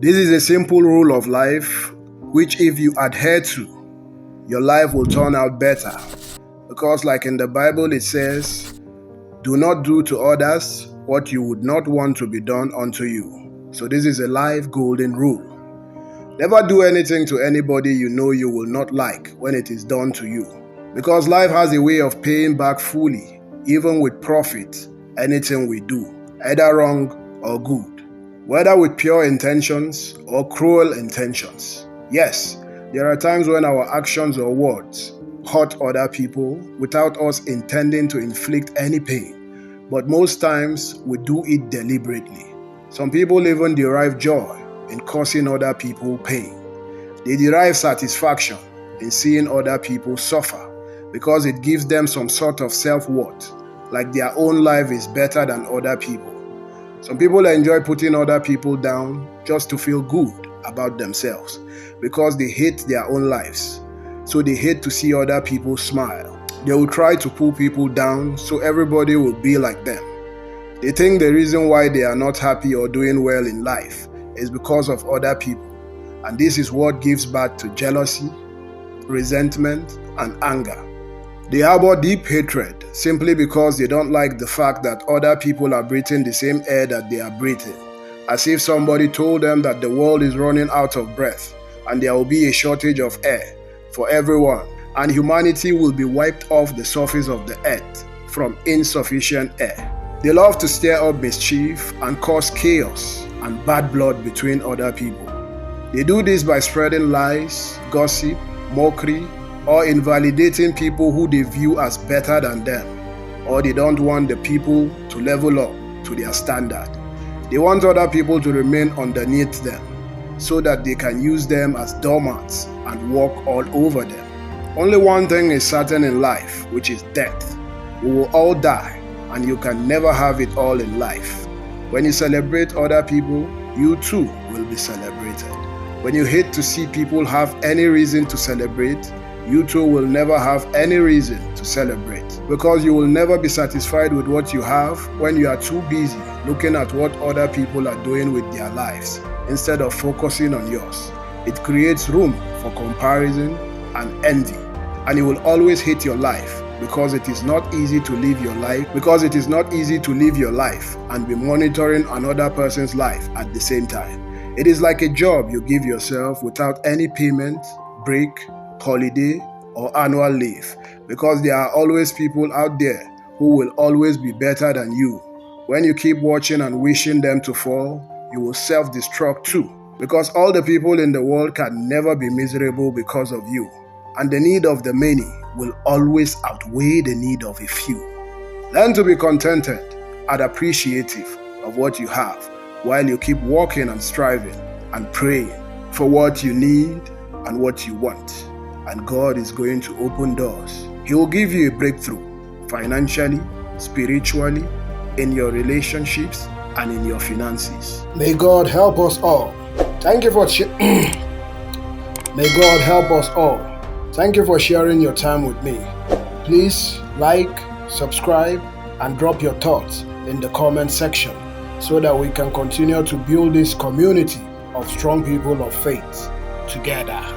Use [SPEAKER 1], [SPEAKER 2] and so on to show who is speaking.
[SPEAKER 1] This is a simple rule of life, which if you adhere to, your life will turn out better. Because like in the Bible it says, do not do to others what you would not want to be done unto you. So this is a life golden rule. Never do anything to anybody you know you will not like when it is done to you. Because life has a way of paying back fully, even with profit, anything we do, either wrong or good. Whether with pure intentions or cruel intentions. Yes, there are times when our actions or words hurt other people without us intending to inflict any pain. But most times, we do it deliberately. Some people even derive joy in causing other people pain. They derive satisfaction in seeing other people suffer because it gives them some sort of self-worth, like their own life is better than other people. Some people enjoy putting other people down just to feel good about themselves because they hate their own lives. So they hate to see other people smile. They will try to pull people down so everybody will be like them. They think the reason why they are not happy or doing well in life is because of other people. And this is what gives birth to jealousy, resentment, and anger. They harbor deep hatred simply because they don't like the fact that other people are breathing the same air that they are breathing, as if somebody told them that the world is running out of breath and there will be a shortage of air for everyone and humanity will be wiped off the surface of the earth from insufficient air. They love to stir up mischief and cause chaos and bad blood between other people. They do this by spreading lies, gossip, mockery, or invalidating people who they view as better than them, or they don't want the people to level up to their standard. They want other people to remain underneath them so that they can use them as doormats and walk all over them. Only one thing is certain in life, which is death. We will all die, and you can never have it all in life. When you celebrate other people, you too will be celebrated. When you hate to see people have any reason to celebrate, you too will never have any reason to celebrate, because you will never be satisfied with what you have when you are too busy looking at what other people are doing with their lives instead of focusing on yours. It creates room for comparison and envy, and you will always hate your life because it is not easy to live your life and be monitoring another person's life at the same time. It is like a job you give yourself without any payment, break, holiday, or annual leave, because there are always people out there who will always be better than you. When you keep watching and wishing them to fall, you will self-destruct too, because all the people in the world can never be miserable because of you, and the need of the many will always outweigh the need of a few. Learn to be contented and appreciative of what you have while you keep walking and striving and praying for what you need and what you want. And God is going to open doors. He will give you a breakthrough financially, spiritually, in your relationships, and in your finances. May God help us all. Thank you for May God help us all. Thank you for sharing your time with me. Please like, subscribe, and drop your thoughts in the comment section so that we can continue to build this community of strong people of faith together.